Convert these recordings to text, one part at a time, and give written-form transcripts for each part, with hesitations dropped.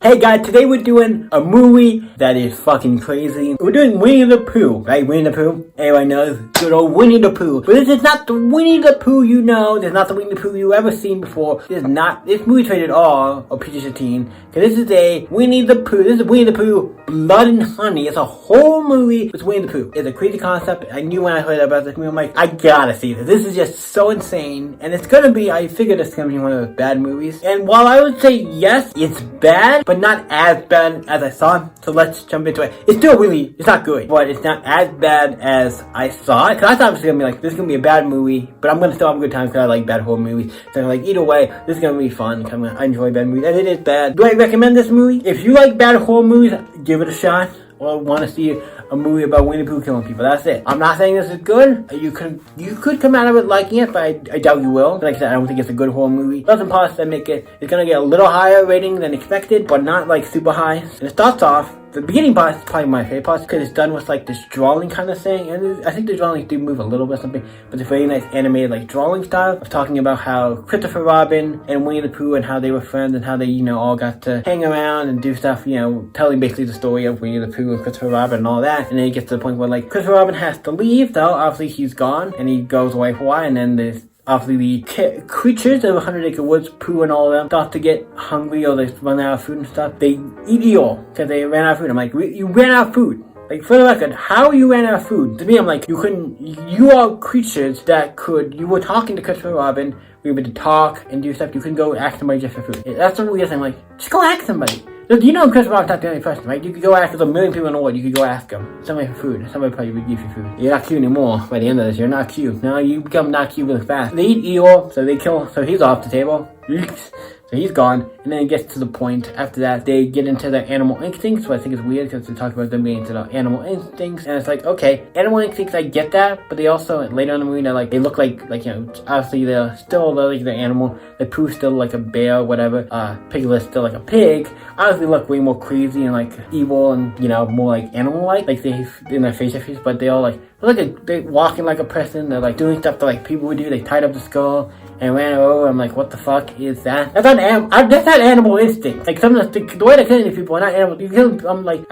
Hey guys, today we're doing a movie that is fucking crazy. We're doing Winnie the Pooh, right? Winnie the Pooh. Everyone knows good old Winnie the Pooh. But this is not the Winnie the Pooh you know. This is not the Winnie the Pooh you ever seen before. This movie's rated R or PG-13. Because this is a Winnie the Pooh. This is Winnie the Pooh Blood and Honey. It's a whole movie with Winnie the Pooh. It's a crazy concept. I knew when I heard about this movie, I'm like, I gotta see this. This is just so insane. And it's gonna be, I figured it's gonna be one of those bad movies. And while I would say yes, it's bad, but not as bad as I thought. So let's jump into it. It's still it's not good, but it's not as bad as I thought. Because I thought it was gonna be like, this is gonna be a bad movie, but I'm gonna still have a good time because I like bad horror movies. So like, either way, this is gonna be fun. I enjoy bad movies, and it is bad. Do I recommend this movie? If you like bad horror movies, give it a shot. Or want to see a movie about Winnie the Pooh killing people. That's it. I'm not saying this is good. You could come out of it liking it, but I doubt you will. Like I said, I don't think it's a good horror movie. Doesn't pause that make it's gonna get a little higher rating than expected, but not like super high. And it starts off. The beginning part is probably my favorite part because it's done with like this drawing kind of thing, and I think the drawings do move a little bit or something, but it's a very nice animated like drawing style of talking about how Christopher Robin and Winnie the Pooh and how they were friends and how they all got to hang around and do stuff, telling basically the story of Winnie the Pooh and Christopher Robin and all that. And then it gets to the point where like Christopher Robin has to leave, though obviously he's gone and he goes away for a while, and then there's obviously the creatures of 100 Acre Woods, Pooh and all of them, start to get hungry or they run out of food and stuff. They eat Eeyore because they ran out of food. I'm like, you ran out of food. Like, for the record, how you ran out of food? To me, I'm like, you are creatures you were talking to Christopher Robin, we were able to talk and do stuff, you couldn't go ask somebody just for food. That's the weird thing, like, just go ask somebody. You know Christopher Robin's not the only person, right? You could go ask, there's a million people in the world, you could go ask them. Somebody for food. Somebody probably would give you food. You're not cute anymore by the end of this, you're not cute. No, you become not cute really fast. They eat Eeyore, so he's off the table. So he's gone, and then it gets to the point after that they get into their animal instincts, which I think is weird because they talk about them being into their animal instincts, and it's like, okay, animal instincts, I get that, but they also, later in the movie, they look like obviously they're still like the animal, like Pooh's still like a bear or whatever, Piglet's still like a pig, obviously look way more crazy and like evil and, more like animal-like, like they, in their facial features, but they all they're walking like a person, they're like doing stuff that like people would do, they tied up the skull, and ran over. I'm like, what the fuck is that? That's not animal instinct. Like some of the way they're killing these people are not animal. You're killing them like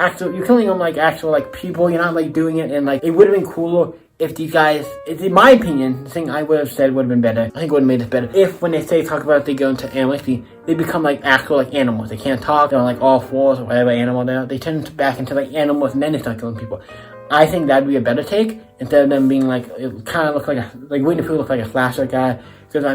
actual like people. You're not like doing it, and like it would have been cooler if these guys. It's in my opinion, the thing I would have said would have been better. I think it would have made this better if when they talk about they go into animal instinct, they become like actual like animals. They can't talk. They're on like all fours or whatever animal they are. They turn back into like animals, and then they start killing people. I think that'd be a better take instead of them being like, it kind of look like Winnie the Pooh looks like a slasher guy.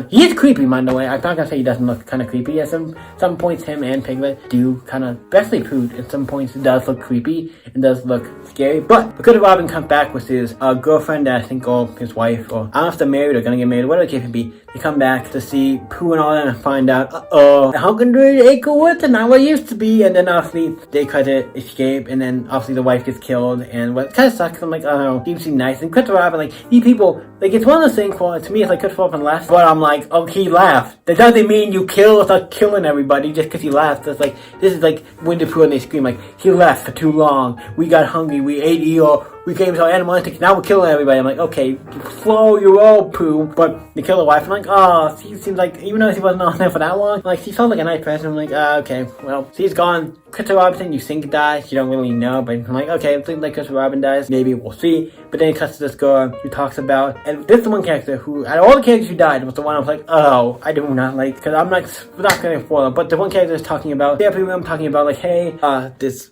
He is creepy, by the way. I'm not gonna say he doesn't look kind of creepy. At some points, him and Piglet do kind of, especially Pooh, at some points it does look creepy and does look scary. But because Robin comes back with his girlfriend, I think, or his wife, or I don't know if they're married or gonna get married, whatever the case may be, they come back to see Pooh and all that and find out, the 100 Acre Woods are not what it used to be. And then obviously they try to escape, and then obviously the wife gets killed. And what kind of sucks, I'm like, I don't know, seems nice. And Christopher Robin, like, these people, like, it's one of those things, to me, it's like Christopher Robin laughs, but I'm like, oh, he laughed. That doesn't mean you start killing everybody just because he laughed. It's like, this is like Winnie the Pooh and they scream like, he left for too long. We got hungry. We ate Eeyore. We came to our animal instincts. Now we're killing everybody. I'm like, okay, slow your roll, Pooh. But they kill the wife. I'm like, oh, he seems like, even though he wasn't on there for that long, like, she felt like a nice person. I'm like, okay, well, she's gone. Christopher Robinson, you think dies. You don't really know, but I'm like, okay, it seems like Christopher Robin dies. Maybe we'll see. But then it cuts to this girl who talks about, and this is the one character who, out of all the characters who died, was the one I was like, oh, I do not like, because I'm not going to spoil them, but the one character is talking about, I'm talking about, like, hey, this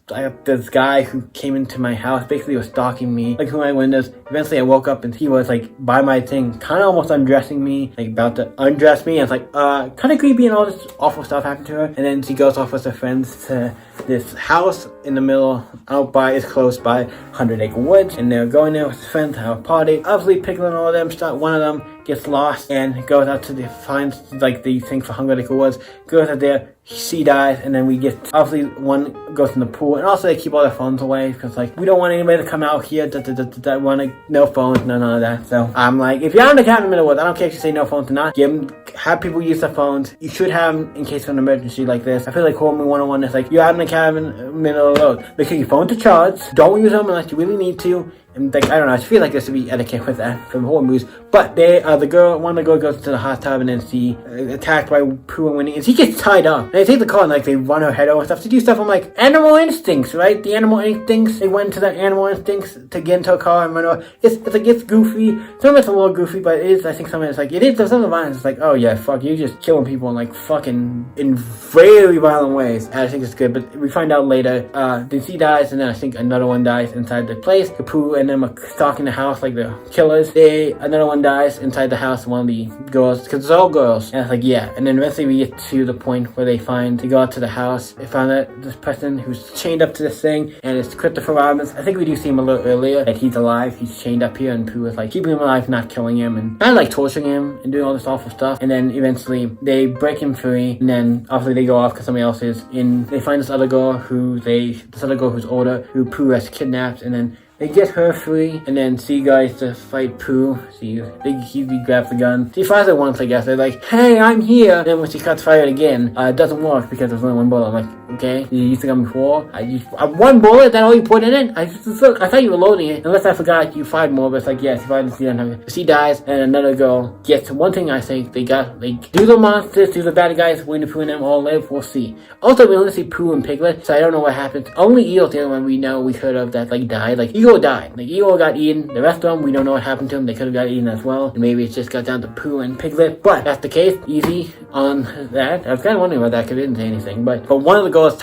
guy who came into my house, basically was stalking me, like, through my windows. Eventually I woke up and he was, like, by my thing, kind of almost undressing me, like, about to undress me, and it's like, kind of creepy, and all this awful stuff happened to her. And then she goes off with her friends to this house in the middle, it's close by 100 Acre Woods, and they're going there with his friends to have a party. Obviously, Piglet and all of them, one of them gets lost and goes out to finds like the thing for 100 Acre Woods, goes out there, she dies, and then we get, obviously, one goes in the pool, and also they keep all their phones away, because, like, we don't want anybody to come out here, no phones, none of that. So, I'm like, if you're on the cabin in the middle of the woods, I don't care if you say no phones or not, have people use their phones. You should have them in case of an emergency like this. I feel like Horror Movie 101 is like, you're out in the cabin in the middle of the road. Make sure your phone's to charge, don't use them unless you really need to, And like, I don't know, I feel like there should be etiquette with that from horror movies. But they, one of the girl goes to the hot tub and then she attacked by Pooh and Winnie, and she gets tied up. And they take the car and like they run her head over and stuff. To do stuff, I'm like, animal instincts, right? The animal instincts. They went to the animal instincts to get into a car and run over. It's like, it's goofy. Some of it's a little goofy, but it is, I think some of it's like, it is, some of the violence is like, oh yeah, fuck, you're just killing people in like fucking, in very violent ways. And I think it's good, but we find out later, then she dies, and then I think another one dies inside the place. The Pooh and them are stalking the house like the killers. Another one dies inside the house, one of the girls, because it's all girls. And it's like, yeah. And then eventually we get to the point where they go out to the house. They find that this person who's chained up to this thing, and it's Christopher Robin. I think we do see him a little earlier, that he's alive. He's chained up here, and Pooh is like keeping him alive, not killing him, and kind of like torturing him and doing all this awful stuff. And then eventually they break him free, and then obviously they go off because somebody else is in. They find this other girl who's older, who Pooh has kidnapped, and then they get her free, and then she goes to fight Pooh. He grabs the gun. She fires it once, I guess. They're like, hey, I'm here. And then when she cuts fire again, it doesn't work because there's only one bullet. I'm like, okay, you used the gun before. One bullet, that all you put in it? I thought you were loading it. Unless I forgot you fired more, but it's like, yeah, she fired it. She dies, and another girl gets one thing. I think they do the monsters, do the bad guys, Winnie the Pooh and them all live. We'll see. Also, we only see Pooh and Piglet, so I don't know what happens. Only Eagle's the only one we heard of that like died. Like Eagle died. Like Eagle got eaten. The rest of them, we don't know what happened to them. They could have got eaten as well. And maybe it just got down to Pooh and Piglet. But that's the case. Easy on that. I was kind of wondering about that because it didn't say anything. But one of the girls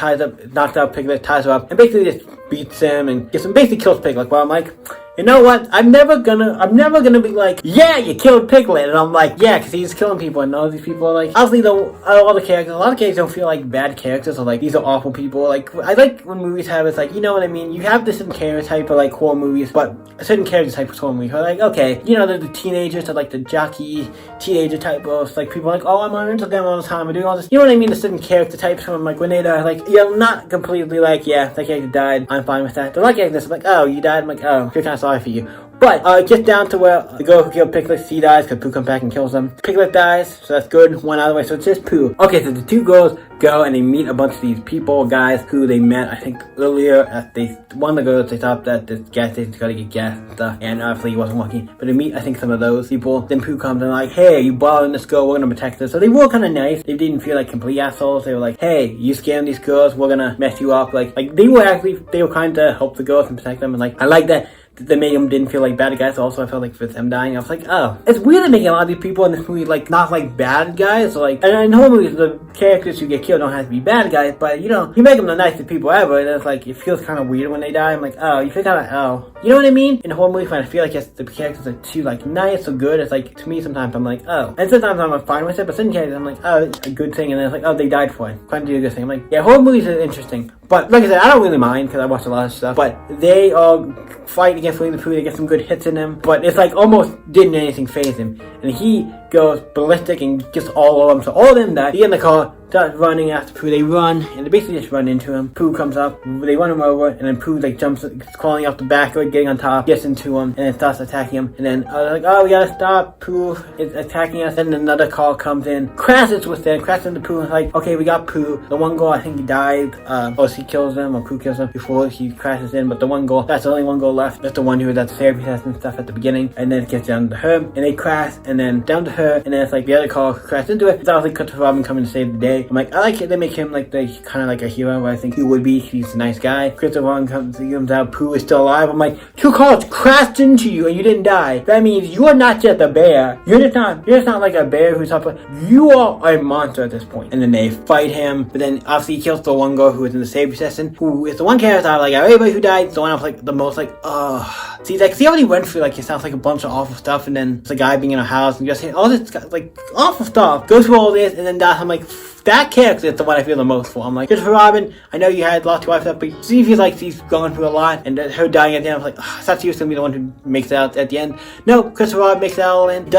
knocks out Piglet, ties her up, and basically just beats him and basically kills Piglet. Well, I'm like, you know what? I'm never gonna be like, yeah, you killed Piglet. And I'm like, yeah, because he's killing people, and all these people are like, obviously though, a lot of characters don't feel like bad characters, or like, these are awful people. Like, I like when movies have, it's like, you know what I mean? You have this certain character type of like horror movies, but a certain character type of horror movie. Like, okay, you know, the teenagers are like the jockey, teenager type of, like, people are like, oh, I'm on Instagram all the time, I'm doing all this. You know what I mean? The certain character types from, like, when they die, like, you're not completely like, yeah, that character died, I'm fine with that. They're like this, like, oh, you died? I'm like, oh, I feel kind of sorry for you. But it gets down to where the girl who killed Piglet, she dies because Pooh comes back and kills them. Piglet dies, so that's good. One out of the way, so it's just Pooh. Okay, so the two girls go and they meet a bunch of these people, guys, who they met, I think, earlier at one of the girls, they stopped at this gas station to go to get gas and stuff, and obviously he wasn't working. But they meet, I think, some of those people. Then Pooh comes and like, hey, you bothering this girl, we're gonna protect her. So they were kind of nice. They didn't feel like complete assholes. They were like, hey, you scaring these girls, we're gonna mess you up. Like they were kind to help the girls and protect them, and like, I like that. They made them didn't feel like bad guys. Also, I felt like for them dying, I was like, oh, it's weird that making a lot of these people in this movie like not like bad guys. Like, and in horror movies, the characters who get killed don't have to be bad guys, but you know, you make them the nicest people ever, and it's like it feels kind of weird when they die. I'm like, oh, you feel kind of, oh, you know what I mean? In horror movies, when I feel like the characters are too like nice or good, it's like to me sometimes I'm like, oh, and sometimes I'm fine with it, but some characters I'm like, oh, it's a good thing, and then it's like, oh, they died for it. Quite do a good thing. I'm like, yeah, horror movies are interesting. But like I said, I don't really mind because I watch a lot of stuff. But they all fight against Winnie the Pooh. They get some good hits in him. But it's like almost didn't anything phase him. And he goes ballistic and gets all of them. So all of them die. He get in the car, starts running after Pooh. They run and they basically just run into him. Pooh comes up. They run him over. And then Pooh like jumps, crawling off the back of it, getting on top, gets into him, and then starts attacking him. And then like, oh, we gotta stop. Pooh is attacking us. Then another car comes in, crashes into Pooh. And like, okay, we got Pooh. The one girl, I think he died. Or he kills him, or Pooh kills him before he crashes in. But the one girl, that's the only one girl left. That's the one who was at the therapy test and stuff at the beginning. And then it gets down to her, and they crash, and then down to her, and then it's like the other car crashed into it. It's obviously Christopher Robin coming to save the day. I'm like, I like it. They make him like kind of like a hero, where I think he would be. He's a nice guy. Christopher Robin comes out. Pooh is still alive. I'm like, two cars crashed into you, and you didn't die. That means you are not just a bear. You're just not like a bear who's up. You are a monster at this point. And then they fight him, but then obviously he kills the one girl who was in the safety session, who is the one character I like. Everybody who died, the one I was like the most like, ugh. See, like, see how he went through, like, it sounds like a bunch of awful stuff, and then it's a guy being in a house, and just saying all this, like, awful stuff, goes through all this, and then dies. I'm like, that character is the one I feel the most for. I'm like, Christopher Robin, I know you had a lot to watch that, but she feels like she's going through a lot, and her dying at the end, I was like, I thought she was going to be the one who makes it out at the end. No, Christopher Robin makes it out, and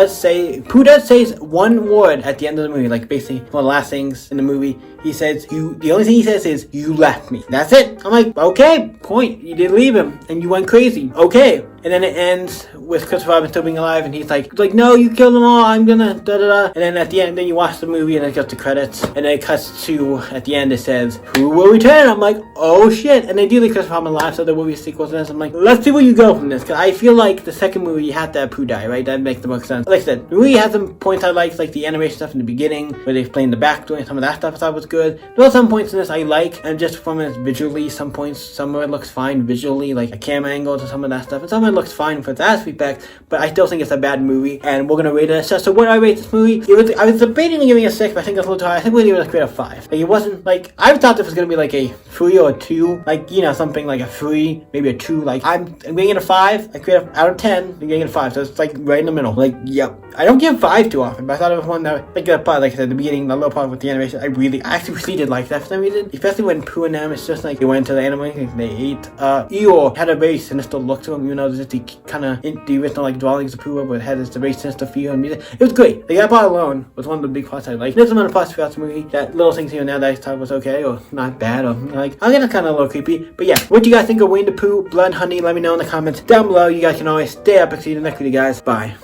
Pooh does say one word at the end of the movie, like, basically, one of the last things in the movie. He says, the only thing he says is, you left me. That's it. I'm like, okay, point. You did leave him, and you went crazy. Okay. And then it ends with Christopher Robin still being alive, and he's like, no, you killed them all, I'm gonna da-da-da. And then at the end, then you watch the movie, and it gets the credits, and then it cuts to, at the end, it says, who will return? I'm like, oh shit. And they do leave Christopher Robin alive, so there will be a sequel to this. I'm like, let's see where you go from this, because I feel like the second movie, you have to have Pooh die, right? That makes the most sense. Like I said, the movie has some points I liked, like the animation stuff in the beginning, where they explained the backstory, and some of that stuff I thought was good. There are some points in this I like, and just from it visually, some points, some of it looks fine visually, like a camera angle to some of that stuff, and some of it looks fine for that respect, but I still think it's a bad movie, and we're gonna rate it. So what do I rate this movie? I was debating on giving it a 6, but I think it's a little too high. I think we're gonna give it a 5. Like, it wasn't, like, I thought this was gonna be like a 3 or a 2, like, you know, something like a 3, maybe a 2, like, I'm giving it a 5, I create out of 10, I'm giving it a 5, so it's like right in the middle, like, yep. I don't give 5 too often, but I thought it was one that, like that part, like I said, at the beginning, the little part with the animation, I actually really did like that for some reason, especially when Pooh and them, it's just like, they went to the animal, they ate, Eeyore had a very sinister look to him, even though there's just the original, like, drawings of Pooh, but it had this very sinister feel and music. It was great. Like, that part alone was one of the big parts I liked. There's some other parts throughout the movie, that little things here and there that I thought was okay, or not bad, or, like, I guess kind of a little creepy, but yeah, what do you guys think of Winnie the Pooh, Blood Honey? Let me know in the comments down below. You guys can always stay up and see you in the next video, guys. Bye.